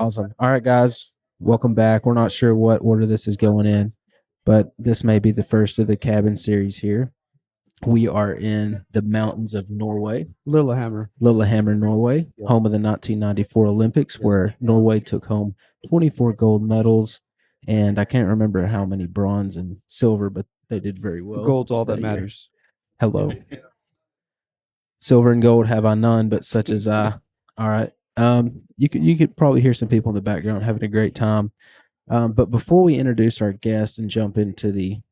Awesome. All right, guys, welcome back. We're not sure what order this is going in, but this may be the first of the cabin series here. We are in the mountains of Norway, Lillehammer. Norway, home of the 1994 Olympics, where Norway took home 24 gold medals, and I can't remember how many bronze and silver, but they did very well. Gold's all that matters. Hello. Silver and gold have I none, but such as I. All right. You could probably hear some people in the background having a great time. But before we introduce our guest and jump into the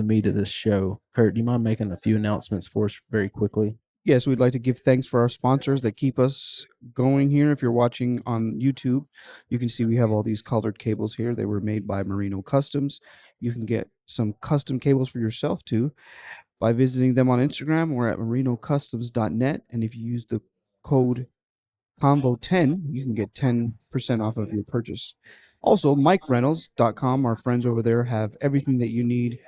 meat of this show, Kurt, do you mind making a few announcements for us very quickly? Yes, we'd like to give thanks for our sponsors that keep us going here. If you're watching on YouTube, you can see we have all these colored cables here. They were made by Merino Customs. You can get some custom cables for yourself too by visiting them on Instagram or at merinocustoms.net. And if you use the code Convo10, you can get 10% off of your purchase. Also, MicRentals.com, our friends over there have everything that you need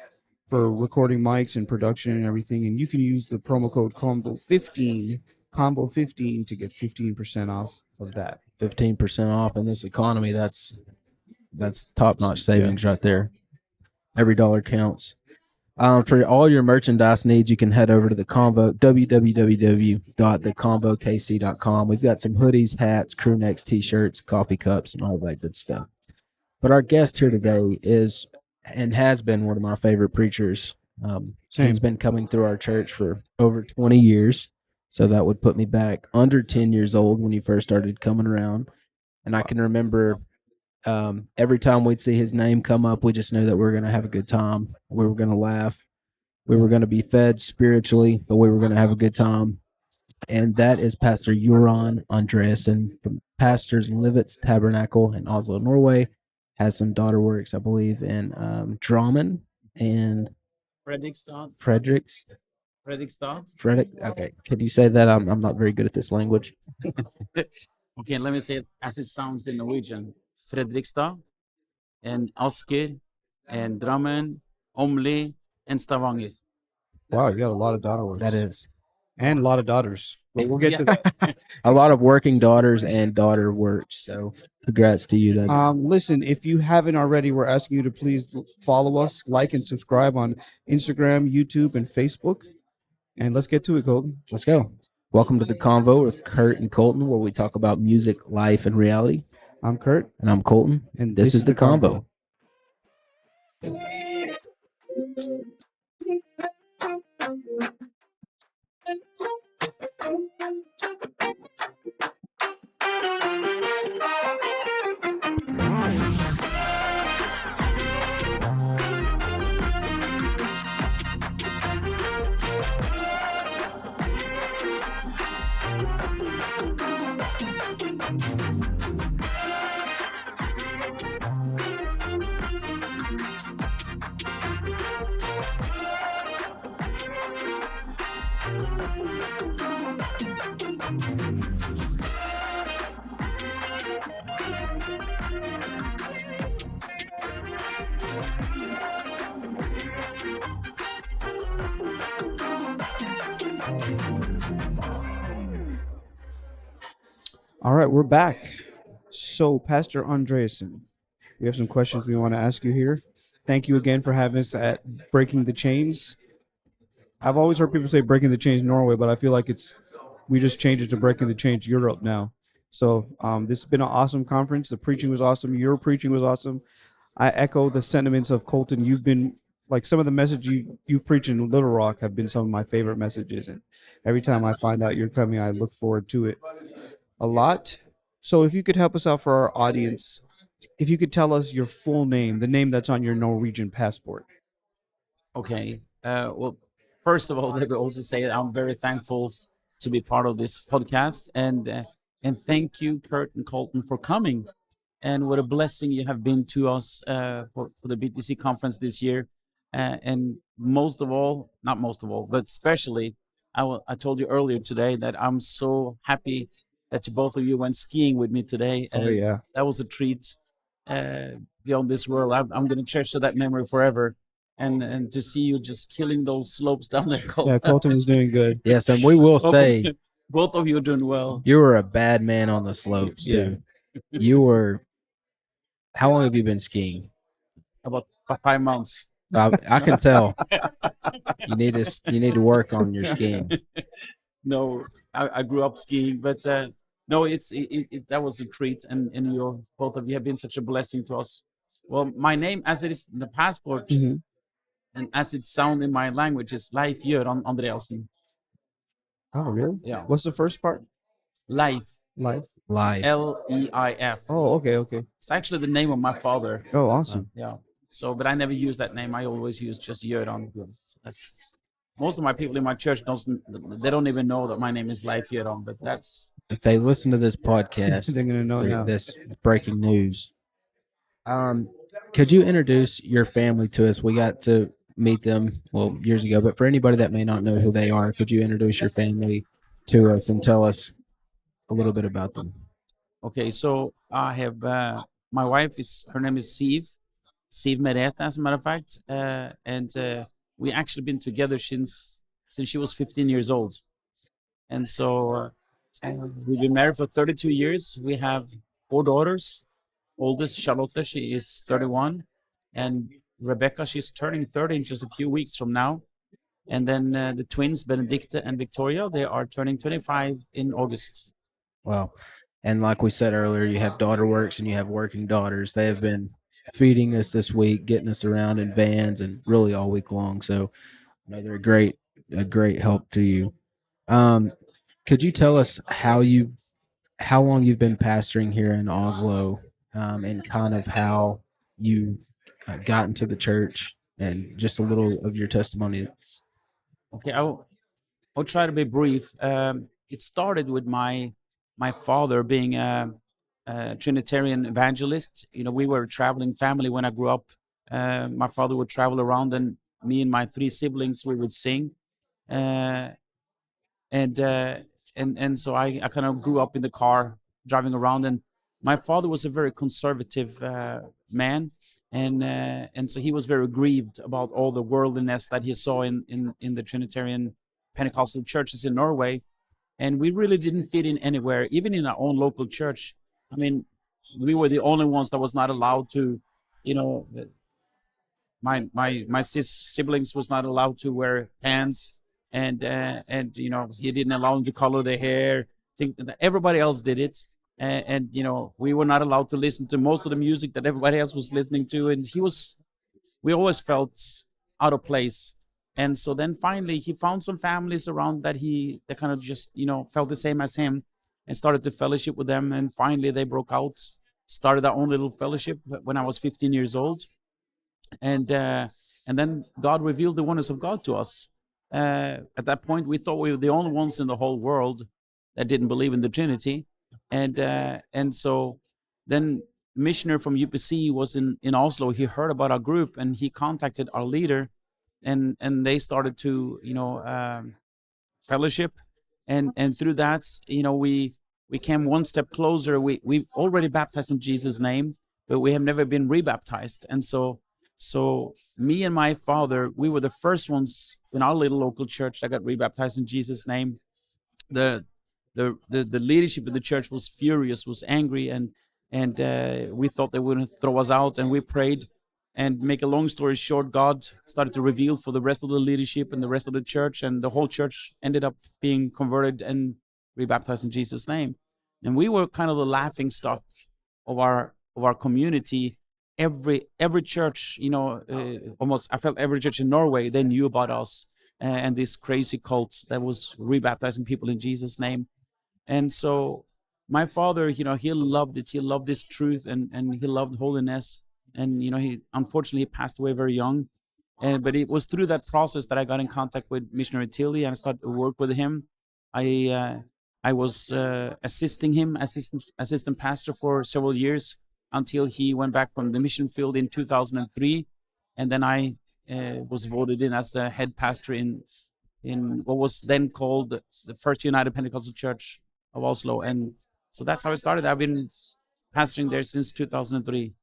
for recording mics and production and everything. And you can use the promo code Convo15 to get 15% off of that. 15% off in this economy. That's top-notch savings right there. Every dollar counts. For all your merchandise needs, you can head over to the Convo, www.theconvokc.com. We've got some hoodies, hats, crew necks, t-shirts, coffee cups, and all that good stuff. But our guest here today is and has been one of my favorite preachers. He's been coming through our church for over 20 years, so that would put me back under 10 years old when he first started coming around. And I can remember every time we'd see his name come up, we just knew that we were going to have a good time. We were going to laugh. We were going to be fed spiritually, but we were going to have a good time. And that is Pastor Gøran Andreassen from Pastors Livets Tabernacle in Oslo, Norway. Has some daughter works, I believe, in Drammen and Fredrikstad. Okay, could you say that? I'm not very good at this language. Okay, let me say it as it sounds in Norwegian. Fredrikstad, and Asker, and Drammen, Åmli, and Stavanger. Wow, you got a lot of daughter works. That is. And a lot of daughters. But we'll get to that. A lot of working daughters and daughter works. So congrats to you. Listen, if you haven't already, we're asking you to please follow us, like, and subscribe on Instagram, YouTube, and Facebook. And let's get to it, Colton. Let's go. Welcome to the Convo with Kurt and Colton, where we talk about music, life, and reality. I'm Kurt. And I'm Colton. And this is the Convo. All right, we're back. So, Pastor Andreassen, we have some questions we want to ask you here. Thank you again for having us at Breaking the Chains. I've always heard people say Breaking the Chains Norway, but I feel like we just changed it to Breaking the Chains Europe now. So this has been an awesome conference. The preaching was awesome. Your preaching was awesome. I echo the sentiments of Colton. You've been, like, some of the messages you've preached in Little Rock have been some of my favorite messages. And every time I find out you're coming, I look forward to it a lot. So if you could help us out for our audience, if you could tell us your full name, the name that's on your Norwegian passport. Okay. Well, first of all, let me also say that I'm very thankful to be part of this podcast, and thank you, Kurt and Colton, for coming. And what a blessing you have been to us for the BTC conference this year. And most of all, not most of all, but especially, I told you earlier today that I'm so happy that both of you went skiing with me today. Oh, yeah. That was a treat beyond this world. I'm going to cherish that memory forever. And to see you just killing those slopes down there, Colton. Yeah, Colton is doing good. Yes, and we will say both of you are doing well. You were a bad man on the slopes, too. You were How long have you been skiing? About 5 months. I can tell. You need to work on your skiing. No, I grew up skiing, but no, that was a treat, and you both of you have been such a blessing to us. Well, my name, as it is in the passport, and as it sounds in my language, is Leif Gøran Andreassen. Oh, really? Yeah. What's the first part? Leif. Life. Leif. Oh, okay. It's actually the name of my father. Oh, awesome. Yeah. So, but I never use that name. I always use just Gøran. That's most of my people in my church they don't even know that my name is Leif Gøran. But that's If they listen to this podcast, They're gonna know now. this breaking news. Could you introduce your family to us? We got to meet them years ago, but for anybody that may not know who they are, could you introduce your family to us and tell us a little bit about them? okay. So I have my wife. Her name is Siv Merete, as a matter of fact, and we actually been together since she was 15 years old, and so we've been married for 32 years. We have 4 daughters. Oldest Charlotte, she is 31, and Rebecca, she's turning 30 in just a few weeks from now. And then the twins, Benedicta and Victoria, they are turning 25 in August. Wow. And like we said earlier, you have daughter works and you have working daughters. They have been feeding us this week, getting us around in vans and really all week long. So they're a great help to you. Could you tell us how long you've been pastoring here in Oslo, and kind of how you got into the church and just a little of your testimony? Okay, I'll try to be brief. It started with my father being a Trinitarian evangelist. We were a traveling family when I grew up. My father would travel around, and me and my 3 siblings, we would sing. Uh, and so I kind of grew up in the car driving around, and my father was a very conservative man, and so he was very grieved about all the worldliness that he saw in the Trinitarian Pentecostal churches in Norway, and we really didn't fit in anywhere, even in our own local church. I mean, we were the only ones that was not allowed to, my siblings was not allowed to wear pants, and he didn't allow them to color their hair. Think that everybody else did it, and we were not allowed to listen to most of the music that everybody else was listening to, and we always felt out of place. And so then finally he found some families around that kind of just felt the same as him, and started to fellowship with them, and finally they broke out, started our own little fellowship when I was 15 years old. And then God revealed the oneness of God to us. At that point, we thought we were the only ones in the whole world that didn't believe in the Trinity, and so then missionary from UPC was in Oslo. He heard about our group, and he contacted our leader, and they started to fellowship, and through that, we came one step closer. We've already baptized in Jesus' name, but we have never been rebaptized, and so me and my father, we were the first ones in our little local church that got rebaptized in Jesus' name. The leadership of the church was furious, was angry, and we thought they wouldn't throw us out, and we prayed. And make a long story short, God started to reveal for the rest of the leadership and the rest of the church, and the whole church ended up being converted and rebaptized in Jesus' name. And we were kind of the laughing stock of our community. Every church, almost I felt every church in Norway, they knew about us and this crazy cult that was rebaptizing people in Jesus' name. And so my father, he loved it. He loved this truth, and he loved holiness. And he unfortunately passed away very young. But it was through that process that I got in contact with missionary Tilly, and I started to work with him. I was assisting him, assistant pastor for several years, until he went back from the mission field in 2003, and then I was voted in as the head pastor in what was then called the First United Pentecostal Church of Oslo, and so that's how it started. I've been pastoring there since 2003.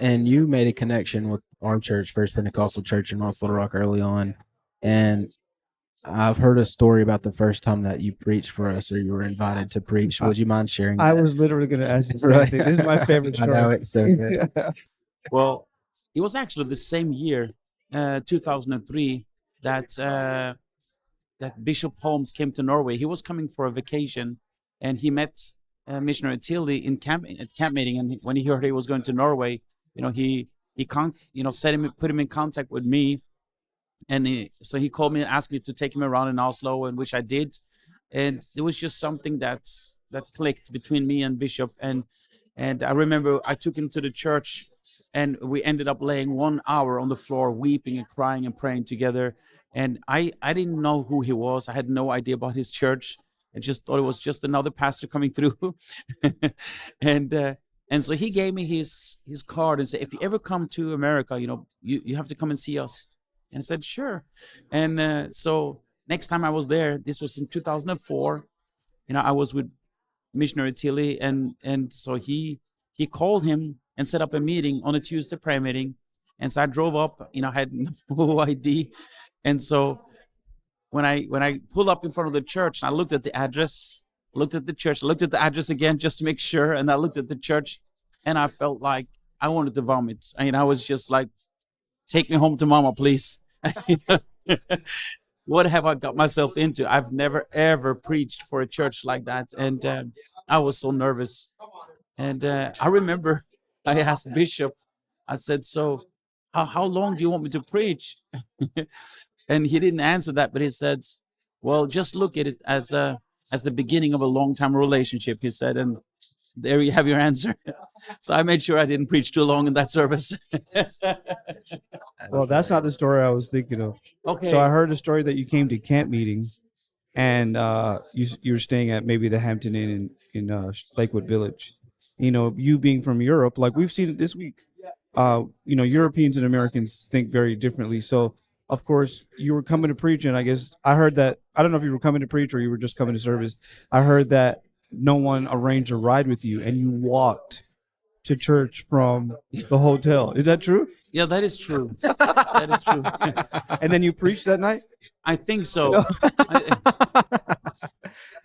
And you made a connection with our church, First Pentecostal Church in North Little Rock, early on, and I've heard a story about the first time that you preached for us, or you were invited to preach. Would you mind sharing? I that? was literally going to ask the same Really? thing. This is my favorite I story. know it's so good. Well, it was actually the same year, 2003, that Bishop Holmes came to Norway. He was coming for a vacation, and he met missionary Tilly in camp at camp meeting. And when he heard he was going to Norway, put him in contact with me, and so he called me and asked me to take him around in Oslo, and which I did. And it was just something that clicked between me and Bishop. And I remember I took him to the church, and we ended up laying 1 hour on the floor, weeping and crying and praying together. And I didn't know who he was. I had no idea about his church. I just thought it was just another pastor coming through. and uh, and so he gave me his card and said, if you ever come to America, you have to come and see us. And I said, sure. And so next time I was there, this was in 2004. I was with missionary Tilly, and so he called him and set up a meeting on a Tuesday prayer meeting. And so I drove up. I had no ID. And so when I pulled up in front of the church, I looked at the address, looked at the church, looked at the address again just to make sure, and I looked at the church, and I felt like I wanted to vomit. I was just like, take me home to mama, please. What have I got myself into? I've never ever preached for a church like that, and I was so nervous. And I remember I asked Bishop, I said, so how long do you want me to preach? And he didn't answer that, but he said, well, just look at it as the beginning of a long-time relationship, he said, and there you have your answer. So I made sure I didn't preach too long in that service. Well, that's not the story I was thinking of. Okay. So I heard a story that you came to camp meeting, and you were staying at maybe the Hampton Inn in Lakewood Village. You being from Europe, like we've seen it this week. Europeans and Americans think very differently. So of course you were coming to preach, and I guess I heard that, I don't know if you were coming to preach or you were just coming to service. I heard that no one arranged a ride with you, and you walked to church from the hotel. Is that true? Yeah, that is true. That is true. And then you preached that night? I think so.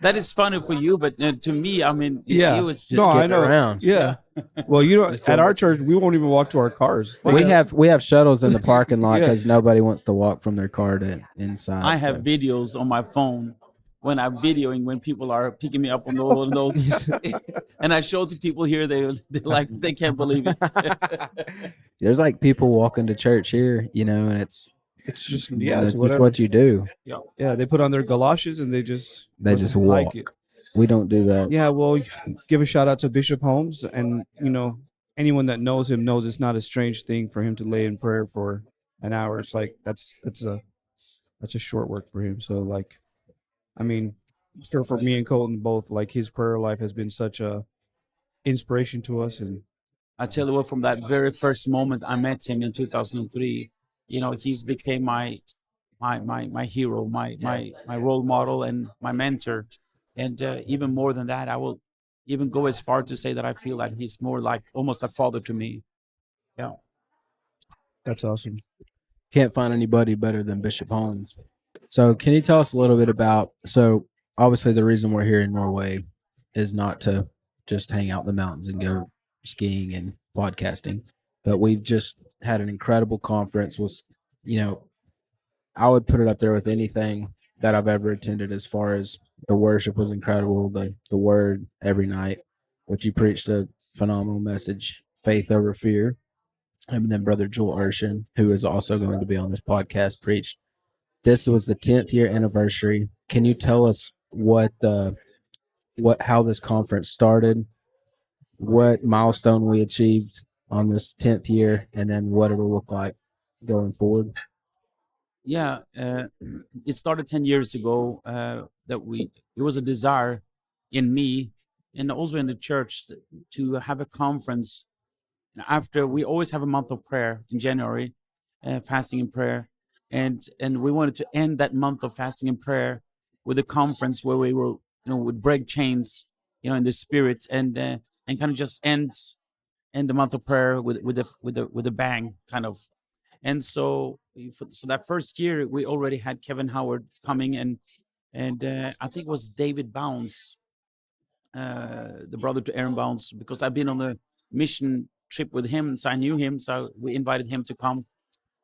That is funny for you, but to me, I mean, Yeah. it was No, I know. Around. Yeah. Well, at our church, we won't even walk to our cars. We have shuttles in the parking lot Yeah. because nobody wants to walk from their car to inside. I have videos on my phone when I'm videoing when people are picking me up on those, and I show to people here, they're like, they can't believe it. There's like people walking to church here, and it's just it's it's just whatever. what you do. Yeah, they put on their galoshes and they just walk. like it. We don't do that. Yeah, well, give a shout out to Bishop Holmes, and anyone that knows him knows it's not a strange thing for him to lay in prayer for an hour. It's like that's a short work for him. So like, I mean, sure, for me and Colton both, like his prayer life has been such a inspiration to us. And I tell you what, from that very first moment I met him in 2003, he's became my hero, my role model, and my mentor. And even more than that, I will even go as far to say that I feel like he's more like almost a father to me. Yeah. that's awesome. Can't find anybody better than Bishop Holmes. So can you tell us a little bit about, so obviously the reason we're here in Norway is not to just hang out in the mountains and go skiing and podcasting, but we've just had an incredible conference. I would put it up there with anything that I've ever attended as far as the worship was incredible, the word every night, which you preached a phenomenal message, faith over fear. And then Brother Joel Urshan, who is also going to be on this podcast, preached. This was the 10th year anniversary. Can you tell us how this conference started, what milestone we achieved on this 10th year, and then what it will look like going forward? Yeah, it started 10 years ago. It was a desire in me and also in the church to have a conference. After we always have a month of prayer in January, fasting and prayer, and we wanted to end that month of fasting and prayer with a conference where we were, would break chains, in the spirit, and kind of just end the month of prayer with a bang, kind of. And so that first year we already had Kevin Howard coming, and I think it was David Bounds, the brother to Aaron Bounds, because I've been on a mission trip with him, so I knew him, so we invited him to come.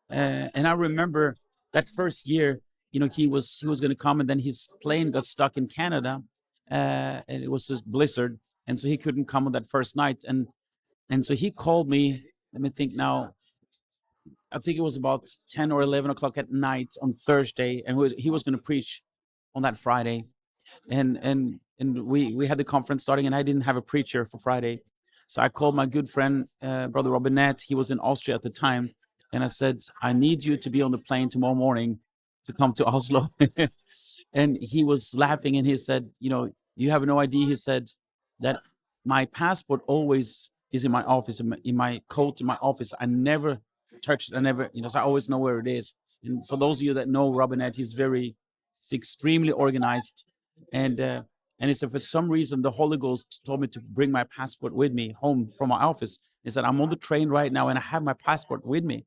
And I remember that first year, he was going to come, and then his plane got stuck in Canada, and it was this blizzard, and so he couldn't come on that first night. And so he called me. Let me think now. I think it was about 10 or 11 o'clock at night on Thursday, and he was going to preach on that Friday. And we had the conference starting, and I didn't have a preacher for Friday. So I called my good friend, Brother Robinette. He was in Austria at the time. And I said, I need you to be on the plane tomorrow morning to come to Oslo. And he was laughing, and he said, you have no idea. He said that my passport always is in my office, in my coat, in my office. I never touch it. I never, so I always know where it is. And for those of you that know Robinette, he's extremely organized. And he said, for some reason, the Holy Ghost told me to bring my passport with me home from my office. He said, I'm on the train right now, and I have my passport with me.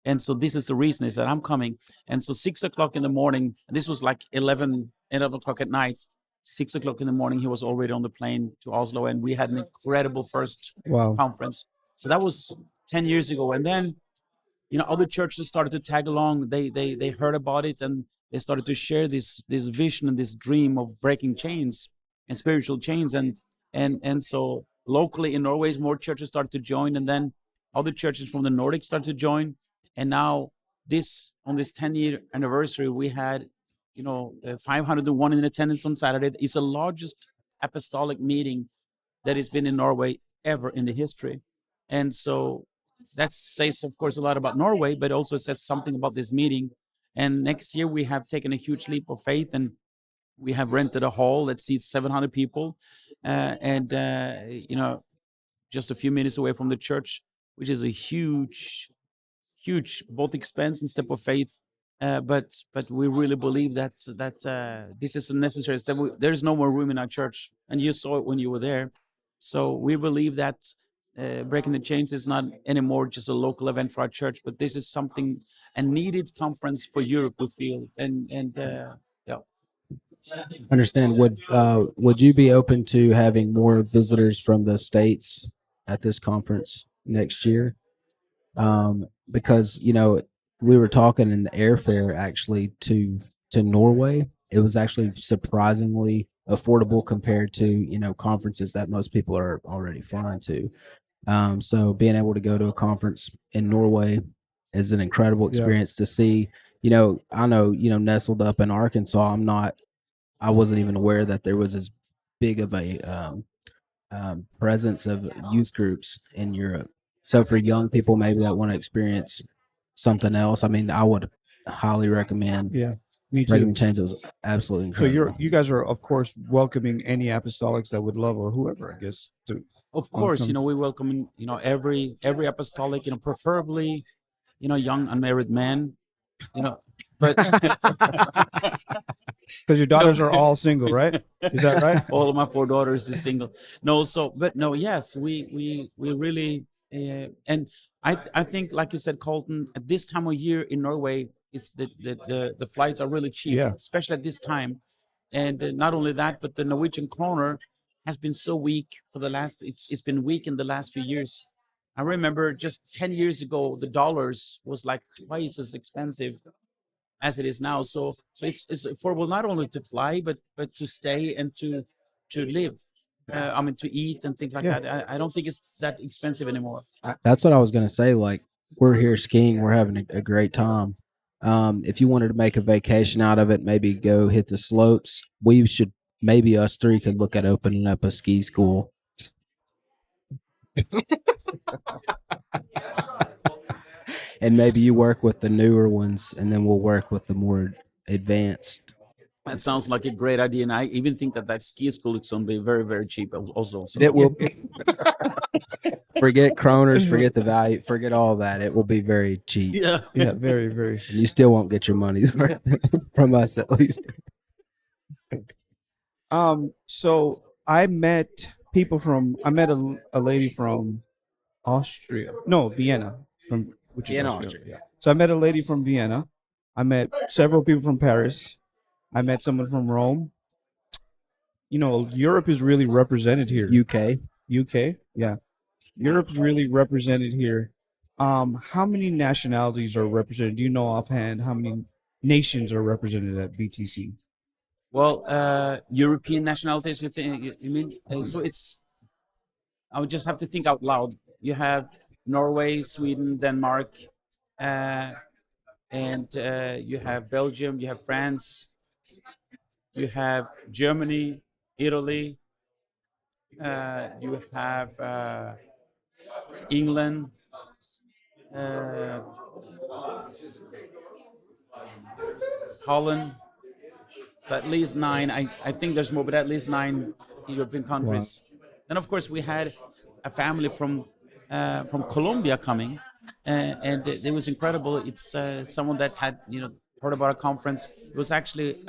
And so this is the reason. He said, I'm coming. And so 6 o'clock in the morning, this was like 11 o'clock at night. 6 o'clock in the morning, he was already on the plane to Oslo, and we had an incredible first conference. So that was 10 years ago. And then, other churches started to tag along. They heard about it, and they started to share this vision and this dream of breaking chains and spiritual chains. And so locally in Norway, more churches started to join, and then other churches from the Nordics started to join. And now on this 10-year anniversary, we had 501 in attendance on Saturday. It's the largest apostolic meeting that has been in Norway ever in the history. And so that says, of course, a lot about Norway, but also says something about this meeting. And next year we have taken a huge leap of faith, and we have rented a hall that seats 700 people, just a few minutes away from the church, which is a huge both expense and step of faith. But we really believe that this is a necessary step. There's no more room in our church, and you saw it when you were there. So we believe that Breaking the Chains is not anymore just a local event for our church, but this is something, a needed conference for Europe, we feel. And yeah. Understand. Would you be open to having more visitors from the States at this conference next year? Because we were talking in the airfare actually to Norway. It was actually surprisingly affordable compared to conferences that most people are already flying to. So being able to go to a conference in Norway is an incredible experience to see. I know nestled up in Arkansas, I wasn't even aware that there was as big of a presence of youth groups in Europe. So for young people maybe that want to experience something else, I mean, I would highly recommend. Yeah, me too. Breaking the Chains was absolutely incredible. So you guys are, of course, welcoming any apostolics that would love, or whoever, I guess. Of course, we welcome every apostolic, preferably young unmarried men, but because your daughters are all single, right? Is that right? All of my 4 daughters is single. Yes, we really, and I think, like you said, Colton, at this time of year in Norway, it's the flights are really cheap, especially at this time. And not only that, but the Norwegian kroner has been so weak for it's been weak in the last few years. I remember just 10 years ago, the dollars was like twice as expensive as it is now. So it's affordable not only to fly, but to stay and to live. To eat and things like that. I don't think it's that expensive anymore. That's what I was going to say. Like, we're here skiing. We're having a great time. If you wanted to make a vacation out of it, maybe go hit the slopes. Maybe us 3 could look at opening up a ski school. And maybe you work with the newer ones, and then we'll work with the more advanced. That sounds like a great idea, and I even think that ski school is going to be very, very cheap also. So. It will. Forget kroners, forget the value, forget all that. It will be very cheap. Yeah, very, very. And you still won't get your money from us, at least. So I met a lady from Vienna, from which is Vienna, Austria. Austria. Yeah. So I met a lady from Vienna. I met several people from Paris. I met someone from Rome. You know, Europe is really represented here. UK. UK, yeah. Europe's really represented here. How many nationalities are represented? Do you know offhand how many nations are represented at BTC? Well, European nationalities, you mean? So it's, I would just have to think out loud. You have Norway, Sweden, Denmark, uh, and you have Belgium, you have France, you have Germany, Italy, you have England, uh, Holland. So at least nine. I think there's more, but at least nine European countries. Then of course we had a family from Colombia coming, and it was incredible. It's someone that had heard about a conference. It was actually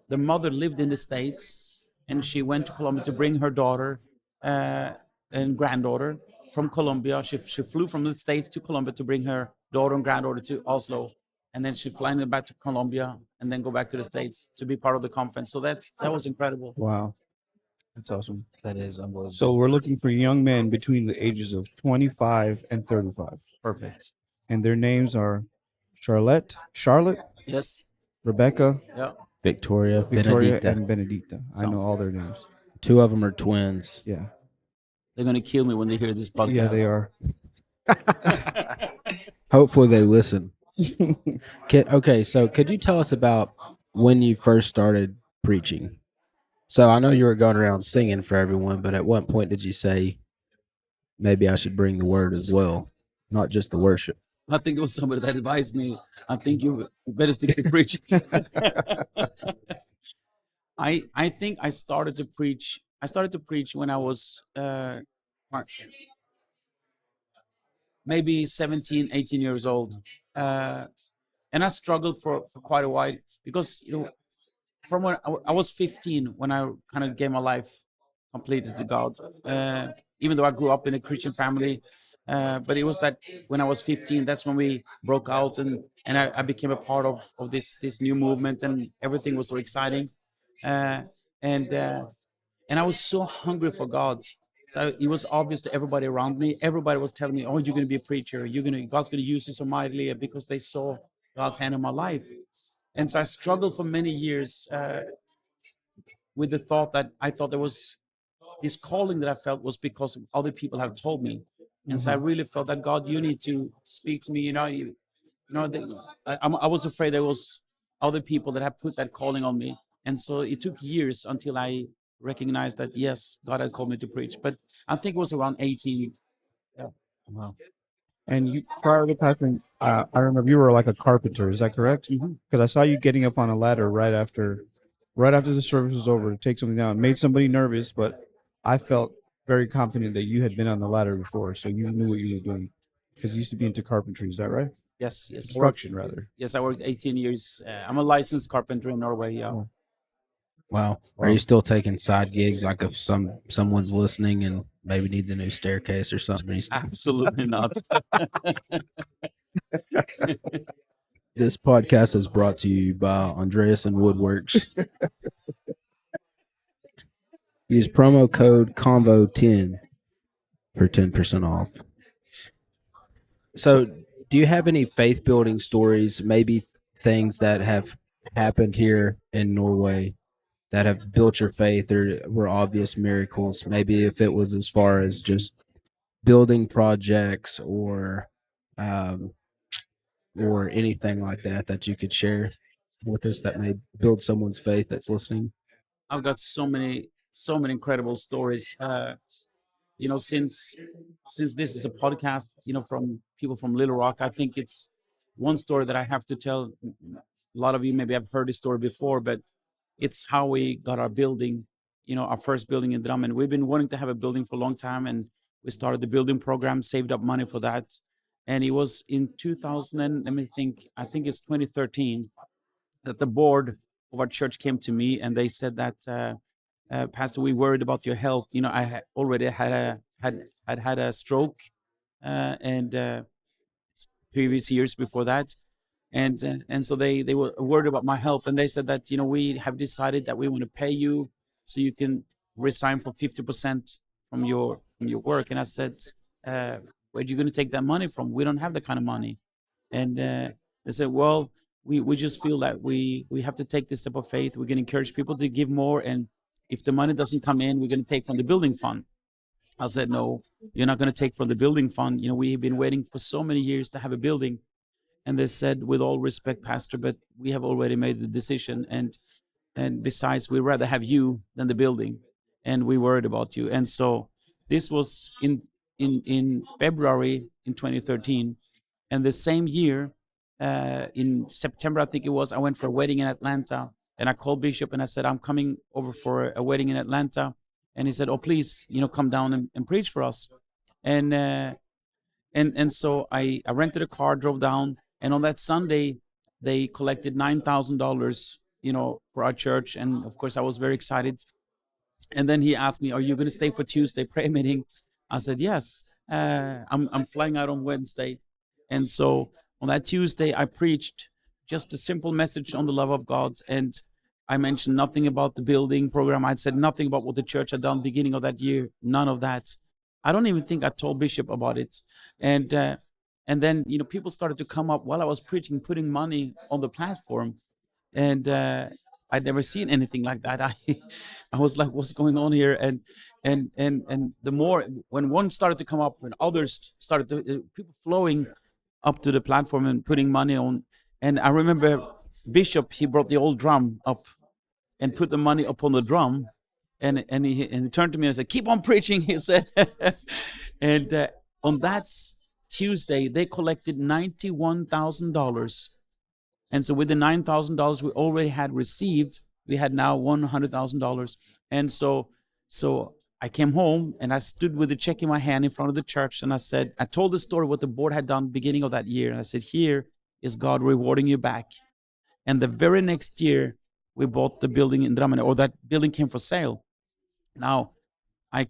the mother lived in the States, and she went to Colombia to bring her daughter uh, and granddaughter from Colombia. She flew from the States to Colombia to bring her daughter and granddaughter to Oslo, and then she flying back to Colombia and then go back to the States to be part of the conference. So that was incredible. Wow, that's awesome. That is unbelievable. So we're looking for young men between the ages of 25 and 35. Perfect. And their names are Charlotte, Yes. Rebecca, Yeah. Victoria, Victoria, Benedicta. and Benedicta. I know all their names. 2 of them are twins. Yeah. They're gonna kill me when they hear this podcast. Yeah, they are. Hopefully they listen. Okay, so could you tell us about when you first started preaching? So I know you were going around singing for everyone, but at what point did you say, maybe I should bring the word as well, not just the worship? I think it was somebody that advised me. I think you better stick to preaching. I think I started to preach. I started to preach when I was maybe 17, 18 years old. And I struggled for quite a while because from when I was 15 when I kind of gave my life completely to God. Even though I grew up in a Christian family, but it was that when I was 15, that's when we broke out and I became a part of this new movement, and everything was so exciting. Uh, and and I was so hungry for God. So it was obvious to everybody around me. Everybody was telling me, "Oh, you're going to be a preacher. God's going to use you so mightily," because they saw God's hand in my life. And so I struggled for many years with the thought that I thought there was this calling that I felt was because other people have told me. And so I really felt that God, you need to speak to me. I was afraid there was other people that had put that calling on me. And so it took years until I recognized that, yes, God had called me to preach. But I think it was around 18. Yeah. Wow. And you, prior to pastoring, I remember you were like a carpenter. Is that correct? Because I saw you getting up on a ladder right after the service was over to take something down. It made somebody nervous, but I felt very confident that you had been on the ladder before, so you knew what you were doing. Because you used to be into carpentry. Is that right? Yes. Construction, rather. Yes, I worked 18 years. I'm a licensed carpenter in Norway. Yeah. Oh. Wow. Are you still taking side gigs, like if someone's listening and maybe needs a new staircase or something? Absolutely not. This podcast is brought to you by Andreas and Woodworks. Use promo code Convo10 for 10% off. So, do you have any faith building stories, maybe things that have happened here in Norway that have built your faith or were obvious miracles? Maybe if it was as far as just building projects or anything like that you could share with us that may build someone's faith that's listening. I've got so many incredible stories. Since this is a podcast, from people from Little Rock, I think it's one story that I have to tell. A lot of you maybe have heard this story before, but it's how we got our building, our first building in Drammen. We've been wanting to have a building for a long time, and we started the building program, saved up money for that. And it was in 2000, I think it's 2013, that the board of our church came to me and they said that, Pastor, we worried about your health. I already had a stroke, and previous years before that. And so they were worried about my health, and they said that, we have decided that we want to pay you so you can resign for 50% from your work. And I said, where are you going to take that money from? We don't have that kind of money. And they said, well, we just feel that we have to take this step of faith. We're going to encourage people to give more, and if the money doesn't come in, we're going to take from the building fund. I said, no, you're not going to take from the building fund. We've been waiting for so many years to have a building. And they said, with all respect, Pastor, but we have already made the decision, and besides, we'd rather have you than the building, and we worried about you. And so this was in February in 2013, and the same year, in September, I think it was, I went for a wedding in Atlanta, and I called Bishop and I said, I'm coming over for a wedding in Atlanta, and he said, oh, please, come down and preach for us. And so I rented a car, drove down. And on that Sunday, they collected $9,000, for our church. And of course, I was very excited. And then he asked me, are you going to stay for Tuesday prayer meeting? I said, yes. I'm flying out on Wednesday. And so on that Tuesday, I preached just a simple message on the love of God. And I mentioned nothing about the building program. I'd said nothing about what the church had done beginning of that year. None of that. I don't even think I told Bishop about it. And then, people started to come up while I was preaching, putting money on the platform. And I'd never seen anything like that. I was like, what's going on here? And the more, when one started to come up, when others started to, people flowing up to the platform and putting money on. And I remember Bishop, he brought the old drum up and put the money up on the drum. And he turned to me and said, keep on preaching, he said. And on that Tuesday, they collected $91,000. And so with the $9,000 we already had received, we had now $100,000. And so I came home and I stood with the check in my hand in front of the church. And I told the story what the board had done beginning of that year. And I said, here is God rewarding you back. And the very next year, we bought the building in Drammen, or that building came for sale. Now, I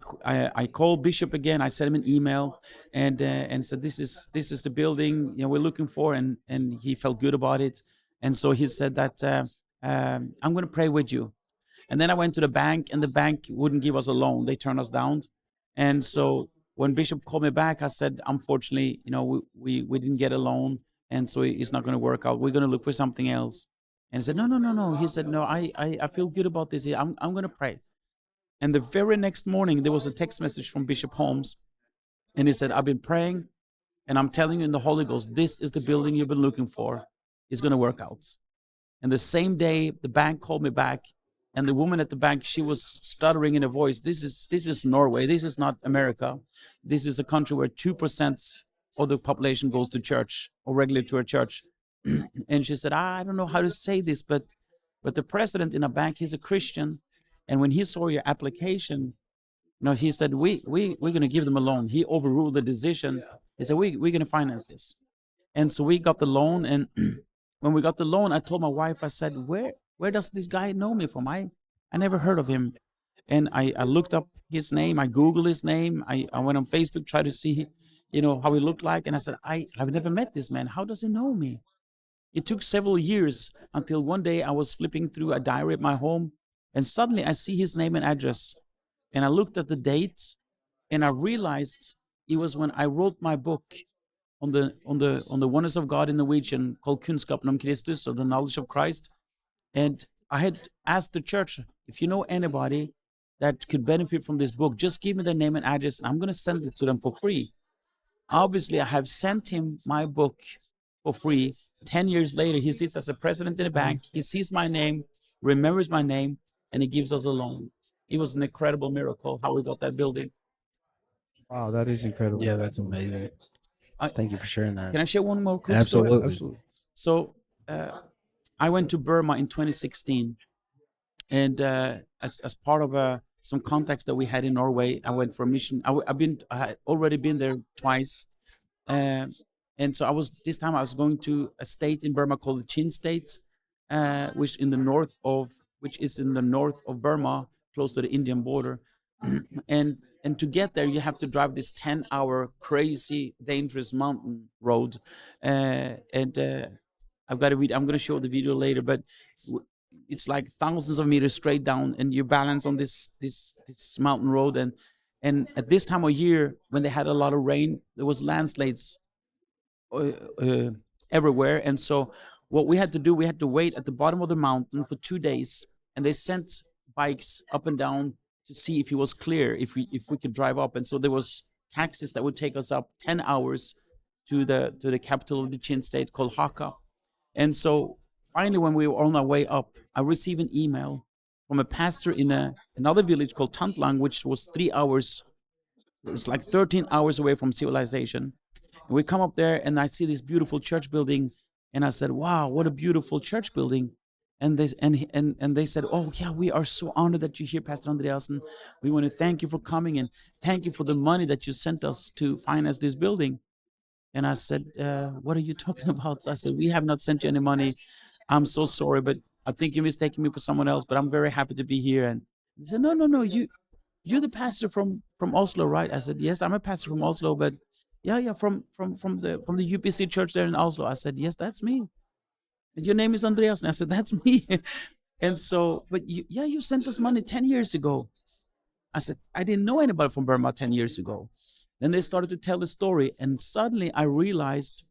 called Bishop again. I sent him an email and said, this is the building we're looking for, and he felt good about it. And so he said that I'm going to pray with you. And then I went to the bank, and the bank wouldn't give us a loan. They turned us down. And so when Bishop called me back, I said, unfortunately, we didn't get a loan, and so it's not going to work out. We're going to look for something else. And he said, no. He said, no, I feel good about this. I'm going to pray. And the very next morning, there was a text message from Bishop Holmes. And he said, I've been praying, and I'm telling you in the Holy Ghost, this is the building you've been looking for. It's going to work out. And the same day, the bank called me back. And the woman at the bank, she was stuttering in her voice. This is Norway. This is not America. This is a country where 2% of the population goes to church, or regularly to a church. And she said, I don't know how to say this, but the president in a bank, he's a Christian. And when he saw your application, he said, we're going to give them a loan. He overruled the decision. He said, we're going to finance this. And so we got the loan. And when we got the loan, I told my wife, I said, where does this guy know me from? I never heard of him. And I looked up his name. I Googled his name. I went on Facebook, tried to see, how he looked like. And I said, I've never met this man. How does he know me? It took several years until one day I was flipping through a diary at my home. And suddenly I see his name and address. And I looked at the date, and I realized it was when I wrote my book on the oneness of God in Norwegian, called Kunnskapen om Kristus, or the knowledge of Christ. And I had asked the church, if you know anybody that could benefit from this book, just give me their name and address, and I'm going to send it to them for free. Obviously, I have sent him my book for free. 10 years later, he sits as a president in a bank. He sees my name, remembers my name, and he gives us a loan. It was an incredible miracle how we got that building. Wow, that is incredible. Yeah, that's amazing. Thank you for sharing that. Can I share one more quick story? Absolutely. So I went to Burma in 2016, and as part of some contacts that we had in Norway, I went for a mission. I had already been there twice, and so this time I was going to a state in Burma called the Chin State, which is in the north of Burma, close to the Indian border. And and to get there you have to drive this 10-hour crazy dangerous mountain road, and I've got a video. I'm going to show the video later, but it's like thousands of meters straight down, and you balance on this mountain road, and at this time of year when they had a lot of rain, there was landslides uh, uh, everywhere, and so what we had to do, we had to wait at the bottom of the mountain for 2 days, and they sent bikes up and down to see if it was clear, if we could drive up, and so there was taxis that would take us up 10 hours to the capital of the Chin state called Hakka. And so finally, when we were on our way up, I received an email from a pastor in another village called Tantlang, which was 3 hours, it's like 13 hours away from civilization. And we come up there, and I see this beautiful church building, and I said, "Wow, what a beautiful church building!" And they said, "Oh yeah, we are so honored that you're here, Pastor Andreas, and we want to thank you for coming and thank you for the money that you sent us to finance this building." And I said, "What are you talking about?" I said, "We have not sent you any money. I'm so sorry, but I think you're mistaking me for someone else. But I'm very happy to be here." And he said, "No, no, no. You're the pastor from Oslo, right?" I said, "Yes, I'm a pastor from Oslo, but yeah, from the UPC church there in Oslo." I said, "Yes, that's me. And your name is Andreas." And I said, "That's me." And so, but you sent us money 10 years ago. I said, "I didn't know anybody from Burma 10 years ago." Then they started to tell the story, and suddenly I realized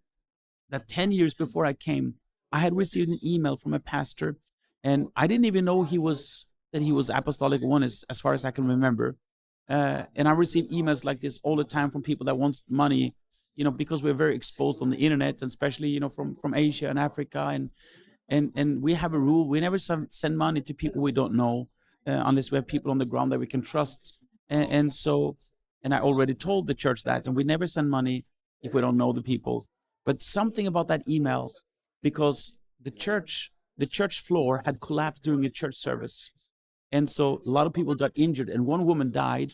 that 10 years before I came, I had received an email from a pastor, and I didn't even know that he was apostolic one, as far as I can remember. And I receive emails like this all the time from people that want money, because we're very exposed on the internet, and especially, from Asia and Africa, and we have a rule: we never send money to people we don't know, unless we have people on the ground that we can trust. And so, and I already told the church that, and we never send money if we don't know the people. But something about that email, because the church floor had collapsed during a church service, and so a lot of people got injured, and one woman died.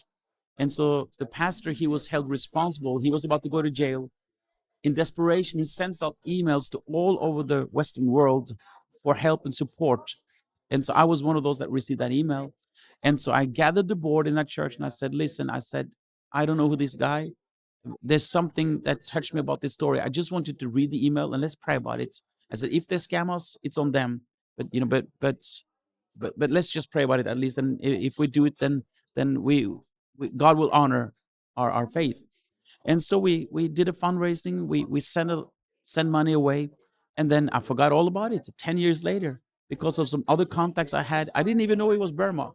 And so the pastor, he was held responsible. He was about to go to jail. In desperation, he sends out emails to all over the Western world for help and support. And so I was one of those that received that email. And so I gathered the board in that church, and I said, "Listen," I said, "I don't know who this guy. There's something that touched me about this story. I just wanted to read the email, and let's pray about it." I said, "If they scam us, it's on them. But let's just pray about it at least. And if we do it, then God will honor our faith." And so we did a fundraising. We sent money away, and then I forgot all about it 10 years later because of some other contacts I had. I didn't even know it was Burma.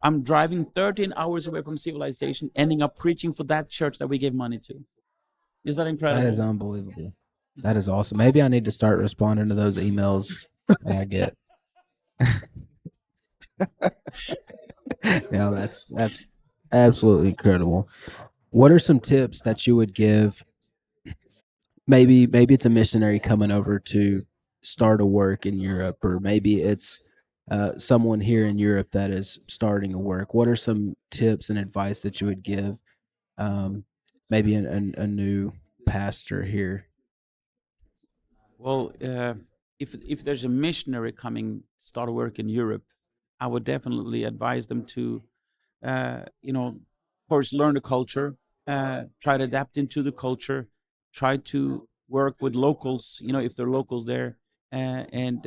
I'm driving 13 hours away from civilization, ending up preaching for that church that we gave money to. Is that incredible? That is unbelievable. That is awesome. Maybe I need to start responding to those emails that I get. Yeah, that's absolutely incredible. What are some tips that you would give? Maybe it's a missionary coming over to start a work in Europe, or maybe it's someone here in Europe that is starting a work. What are some tips and advice that you would give? Maybe a new pastor here. Well, if there's a missionary coming to start work in Europe, I would definitely advise them to, of course, learn the culture, try to adapt into the culture, try to work with locals, if there are locals there, and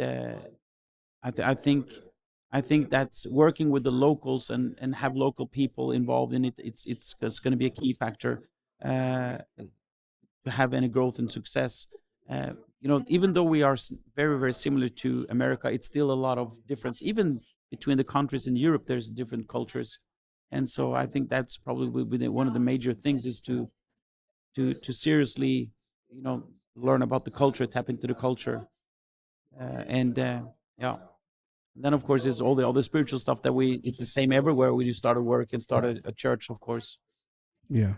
I think that's working with the locals and have local people involved in it. It's going to be a key factor to have any growth and success. Even though we are very, very similar to America, it's still a lot of difference. Even between the countries in Europe, there's different cultures, and so I think that's probably one of the major things is to seriously, learn about the culture, tap into the culture, and yeah. Then of course there's all the other spiritual stuff that it's the same everywhere when you start a work and start a church, of course. Yeah.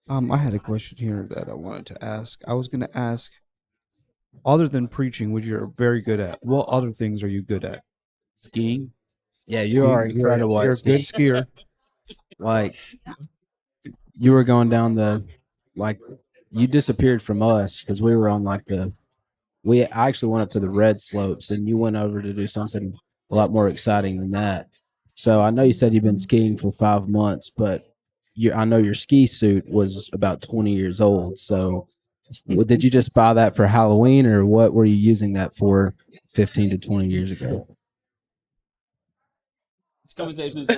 I had a question here that I wanted to ask. I was going to ask, other than preaching, which you're very good at, what other things are you good at? Skiing. Yeah, you are Skiing, incredible at You're a good skiing. skier. Like you were going down you disappeared from us because we were on I actually went up to the red slopes, and you went over to do something a lot more exciting than that. So I know you said you've been skiing for 5 months, but I know your ski suit was about 20 years old. So did you just buy that for Halloween, or what were you using that for 15 to 20 years ago? This conversation is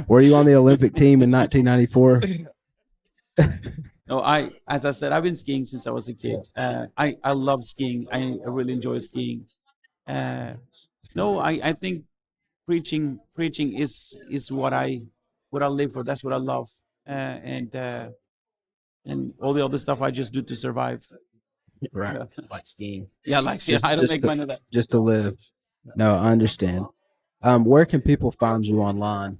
Were you on the Olympic team in 1994? No, as I said, I've been skiing since I was a kid. I love skiing. I really enjoy skiing. No, I think preaching is what I live for. That's what I love. And all the other stuff I just do to survive. Right. Yeah. Like skiing. Yeah, like skiing. I don't make money of that. Just to live. No, I understand. Where can people find you online?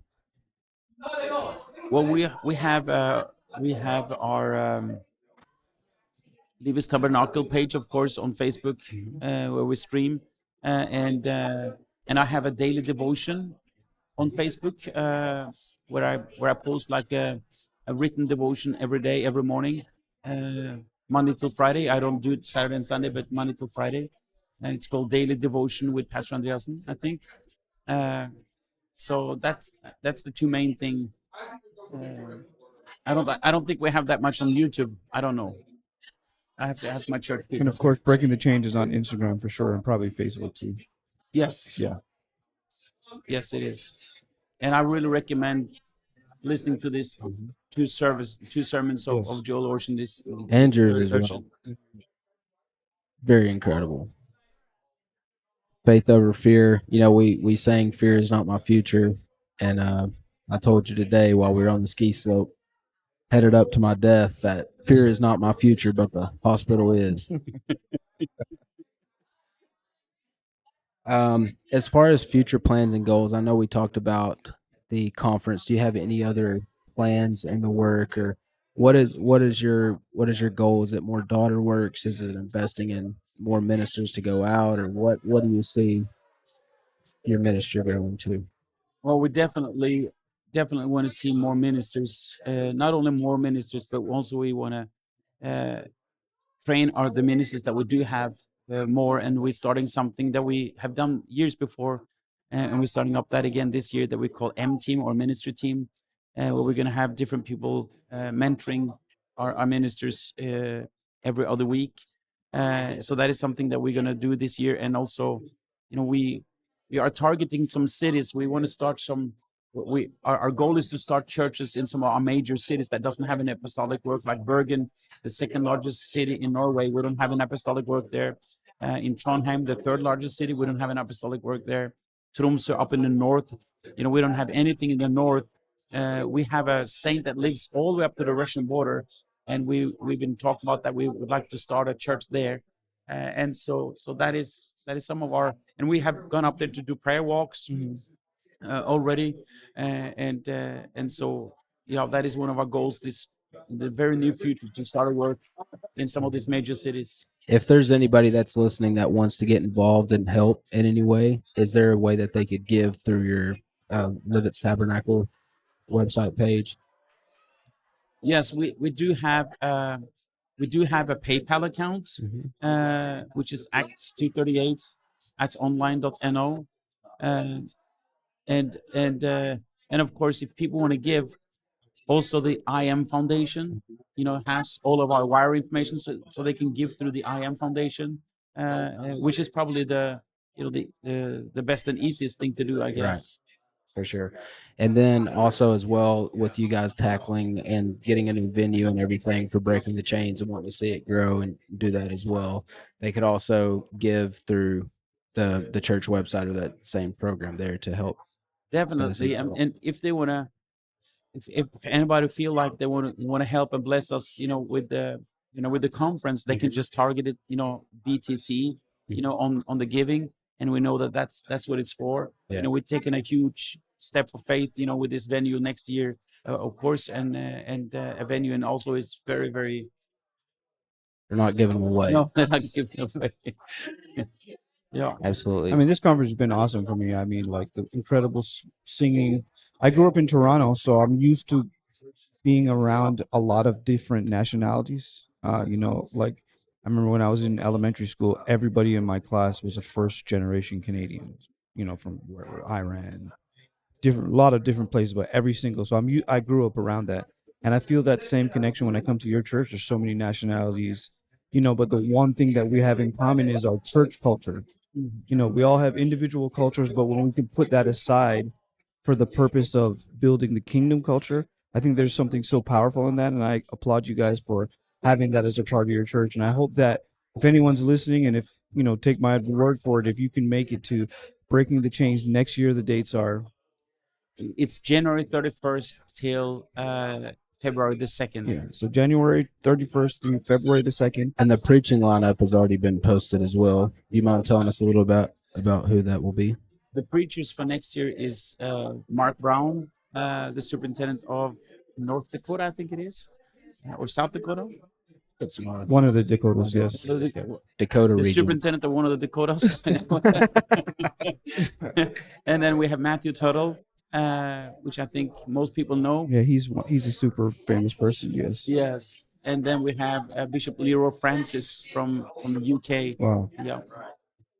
Well, we have our Levis Tabernacle page, of course, on Facebook, where we stream, and I have a daily devotion on Facebook, where I post like a written devotion every day, every morning, Monday till Friday. I don't do it Saturday and Sunday, but Monday till Friday, and it's called Daily Devotion with Pastor Andreassen, I think. So that's the two main thing. I don't think we have that much on YouTube. I don't know. I have to ask my church people. And of course, Breaking the Change is on Instagram for sure, and probably Facebook too. Yes. Yeah. Yes, it is. And I really recommend listening to this two sermons of Joel Orson. This And yours as well. Very incredible. Faith over fear. You know, we sang "Fear is not my future," and I told you today while we were on the ski slope, headed up to my death, that fear is not my future, but the hospital is. As far as future plans and goals, I know we talked about the conference. Do you have any other plans in the work, or what is your goal? Is it more daughter works? Is it investing in more ministers to go out, or what do you see your ministry going to? Well, we definitely want to see more ministers. Not only more ministers, but also we want to train the ministers that we do have more, and we're starting something that we have done years before, and we're starting up that again this year that we call M Team or Ministry Team, where we're going to have different people mentoring our ministers every other week. So that is something that we're going to do this year, and also, we are targeting some cities. We want to start some. Our goal is to start churches in some of our major cities that doesn't have an apostolic work, like Bergen, the second largest city in Norway. We don't have an apostolic work there. In Trondheim, the third largest city, we don't have an apostolic work there. Tromsø up in the north, we don't have anything in the north. We have a saint that lives all the way up to the Russian border, and we've been talking about that. We would like to start a church there, and so that is some of our. And we have gone up there to do prayer walks. Already, and so that is one of our goals in the very near future, to start a work in some of these major cities. If there's anybody that's listening that wants to get involved and help in any way, is there a way that they could give through your Livett's Tabernacle website page? Yes, we do have a PayPal account, which is acts238@online.no. And of course, if people want to give, also the IM Foundation, has all of our wire information, so they can give through the IM Foundation, which is probably the best and easiest thing to do, I guess. Right. For sure. And then also as well, with you guys tackling and getting a new venue and everything for Breaking the Chains and wanting to see it grow and do that as well, they could also give through the church website or that same program there to help. Definitely. And if they want to, if anybody feel like they want to help and bless us, with the conference, they can just target it, BTC, on the giving, and we know that's what it's for. Yeah. We're taking a huge step of faith, with this venue next year, of course, and a venue, and also is very, very. They're not giving them away. No, they're not giving away. Yeah, absolutely. I mean, this conference has been awesome for me. I mean, like the incredible singing. I grew up in Toronto, so I'm used to being around a lot of different nationalities. Like I remember when I was in elementary school, everybody in my class was a first generation Canadian. from Iran, a lot of different places, but every single. So I grew up around that, and I feel that same connection when I come to your church. There's so many nationalities, but the one thing that we have in common is our church culture. We all have individual cultures, but when we can put that aside for the purpose of building the kingdom culture, I think there's something so powerful in that, and I applaud you guys for having that as a part of your church. And I hope that if anyone's listening, and if take my word for it, if you can make it to Breaking the Chains next year, the dates are. It's January 31st till February the 2nd. Yeah, so January 31st through February the 2nd. And the preaching lineup has already been posted as well. You mind telling us a little about who that will be? The preachers for next year is Mark Brown, the superintendent of North Dakota, I think it is, or South Dakota. It's one of the Dakotas, yes. Dakota the region. Superintendent of one of the Dakotas. And then we have Matthew Tuttle, which I think most people know. Yeah, he's a super famous person, yes. Yes. And then we have Bishop Leroy Francis from the UK. Wow. Yeah.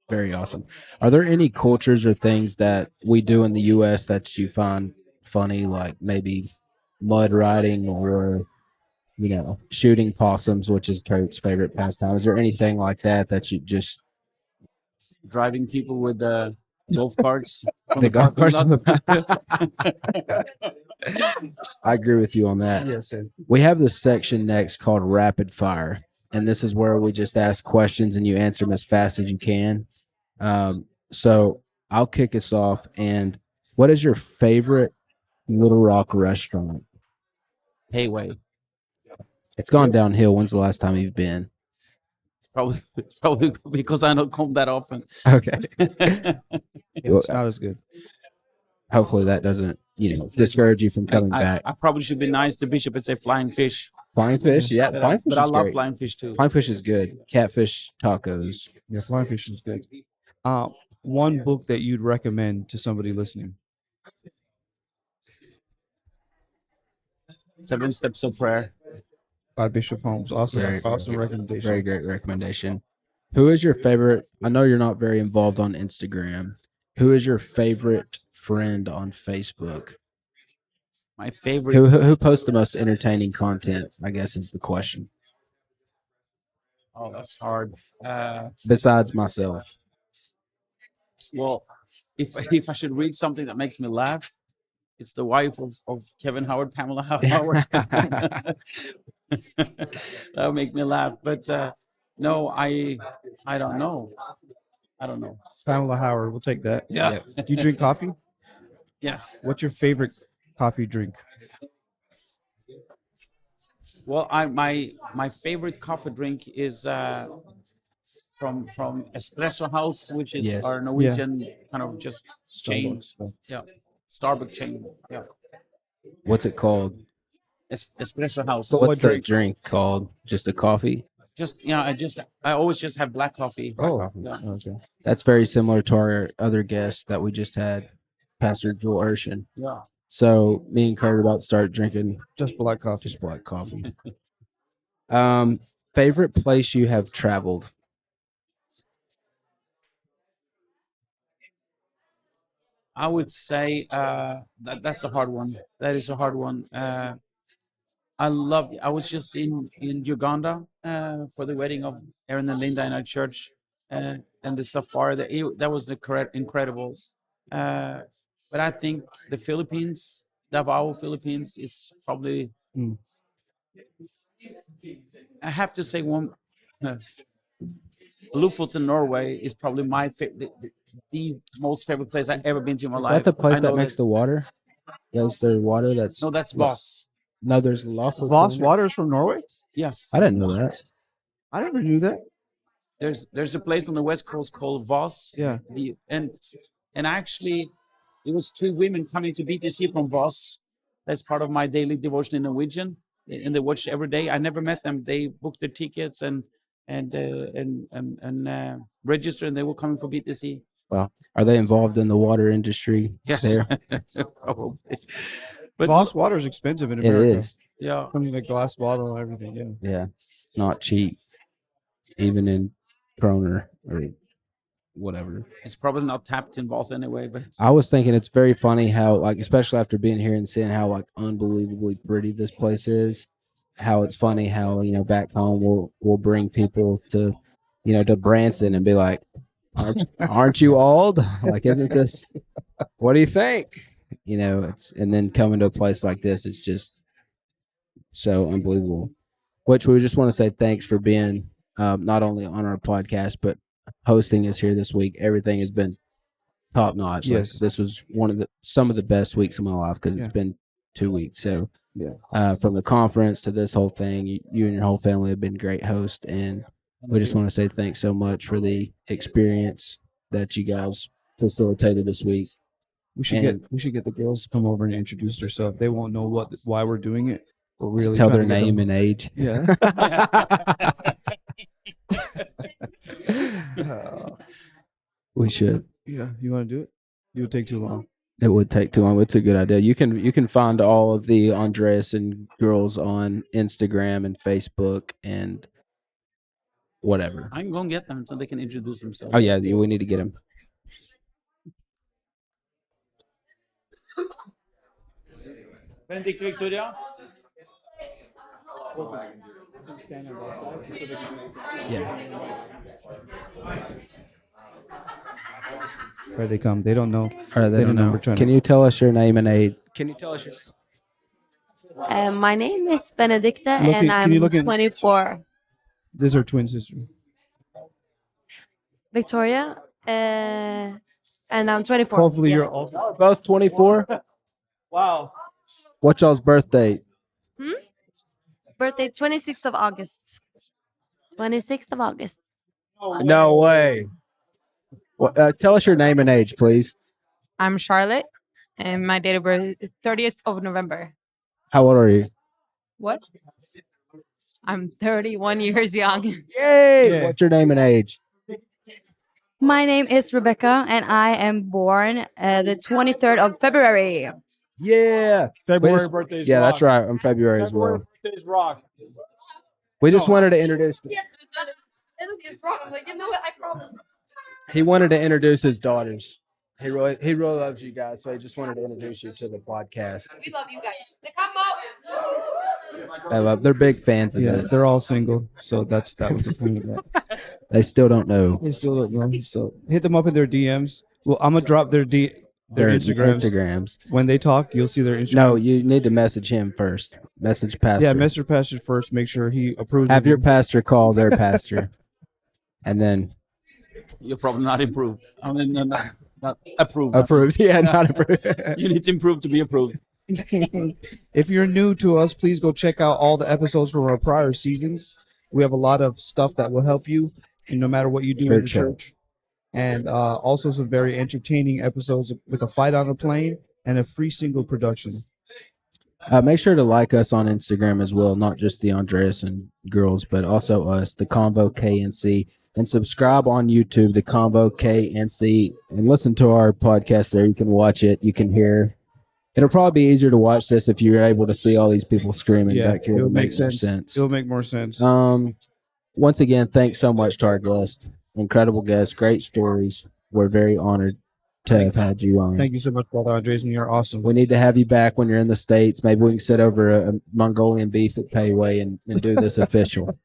Very awesome. Are there any cultures or things that we do in the U.S. that you find funny, like maybe mud riding or shooting possums, which is Kurt's favorite pastime? Is there anything like that you just driving people with golf carts from the golf parking carts? I agree with you on that. Yes, sir. We have this section next called Rapid Fire, and this is where we just ask questions and you answer them as fast as you can. So I'll kick us off. And what is your favorite Little Rock restaurant? Hayway. It's gone downhill. When's the last time you've been? It's probably because I don't come that often. Okay. It's not as good. Hopefully that doesn't, discourage you from coming back. I probably should be nice to Bishop and say flying fish. Flying fish? Yeah, flying fish but I love great. flying fish too. Flying fish is good. Catfish tacos. Yeah, flying fish is good. One book that you'd recommend to somebody listening? 7 Steps of Prayer. By Bishop Holmes. Awesome recommendation. Very great recommendation. Who is your favorite? I know you're not very involved on Instagram. Who is your favorite friend on Facebook? My favorite. Who posts the most entertaining content, I guess is the question. Oh, that's hard. Besides myself. Well, if I should read something that makes me laugh, it's the wife of Kevin Howard, Pamela Howard. That would make me laugh. But no, I don't know. I don't know. Pamela Howard, we'll take that. Yeah. Do you drink coffee? Yes. What's your favorite coffee drink? Well, my favorite coffee drink is from Espresso House, which is our Norwegian kind of just chain. Starbucks. Yeah. Starbucks chain. Yeah. What's it called? Espresso House. So What's the drink called? Just a coffee? Just I always just have black coffee. Oh, Yeah. okay. That's very similar to our other guest that we just had, Pastor Joel Urshan. Yeah. So me and Kurt are about to start drinking Just black coffee. just black coffee. Favorite place you have traveled? I would say that's a hard one. That is a hard one. I was just in Uganda for the wedding of Aaron and Linda in our church, and the safari. That was incredible. But I think the Philippines, Davao, Philippines, is probably. I have to say one. Lofoten, Norway, is probably my favorite, the most favorite place I've ever been to in my Is life. that the place I know that makes the water? That's the water that's... No, that's Voss. No, there's Lofoten. Voss water is from Norway? Yes. I didn't know that. I never knew that. There's a place on the west coast called Voss. Yeah. And actually, it was 2 women coming to BTC from Voss. That's part of my daily devotion in Norwegian, and they watch every day. I never met them. They booked their tickets and registered, and they were coming for BTC. Wow. Are they involved in the water industry? Yes. There? Probably. But Voss water is expensive in It America. is. yeah. Comes in a glass bottle and everything. Yeah. Yeah. Not cheap. Even in Kroner. Or whatever. It's probably not tapped in balls anyway, but I was thinking it's very funny how, like, especially after being here and seeing how, like, unbelievably pretty this place is, how it's funny how, back home we'll bring people to, to Branson and be like, aren't you old? Like, isn't this, what do you think? And then coming to a place like this, it's just so unbelievable. Which we just want to say thanks for being not only on our podcast, but hosting us here this week. Everything has been top notch. Yes. Like, this was some of the best weeks of my life because it's been 2 weeks. So from the conference to this whole thing, you and your whole family have been great hosts, and we just want to say thanks so much for the experience that you guys facilitated this week. We should get the girls to come over and introduce themselves. They won't know why we're doing it. We're really tell trying their to get name them. and age. Yeah. We should. Yeah. You want to do it? It would take too long. It would take too long. It's a good idea. You can find all of the Andreassen girls on Instagram and Facebook and whatever. I'm going to get them so they can introduce themselves. Oh yeah, we need to get them. Benedict Victoria. Where they come? They don't know. Or they don't know. Can you tell us your name and age? Can you tell us your name? My name is Benedicta, Look and can you I'm look in- 24. This is her twin sister. Victoria, and I'm 24. Hopefully Yes. you're also. Both 24? Wow. What's y'all's birthday? Birthday 26th of August. 26th of August. No way. Well, tell us your name and age, please. I'm Charlotte, and my date of birth is 30th of November. How old are you? What? I'm 31 years young. Yay! Yeah. What's your name and age? My name is Rebecca, and I am born the 23rd of February. Yeah. February birthdays. Yeah, that's right. I'm February as well. Birthdays rock. We just wanted to introduce. He wanted to introduce his daughters. He really loves you guys, so he just wanted to introduce you to the podcast. We love you guys. They're big fans of Yeah, this. they're all single, so that was the point of that. They still don't know. They still don't know. So hit them up in their DMs. Well, I'm gonna drop their Instagrams. When they talk, you'll see their Instagram. No, you need to message him first. Message pastor. Yeah, Mr. Pastor first. Make sure he approves. Have of your you. pastor call their pastor, and then You're probably not improved. I mean, not approved. approved. Yeah, not approved. You need to improve to be approved. If you're new to us, please go check out all the episodes from our prior seasons. We have a lot of stuff that will help you, and no matter what you do in the church. And also some very entertaining episodes with a fight on a plane and a free single production. Make sure to like us on Instagram as well, not just the Andreassen girls, but also us, the Convo KNC, and subscribe on YouTube, the Convo KNC, and listen to our podcast there. You can watch it, you can hear. It'll probably be easier to watch this if you're able to see all these people screaming back here. It'll make more sense. It'll make more sense. Once again, thanks so much to our guest. Incredible guest, great stories. We're very honored to have had you on. Thank you so much, Brother Andreas, and you're awesome. We need to have you back when you're in the States. Maybe we can sit over a Mongolian beef at Payway and do this official.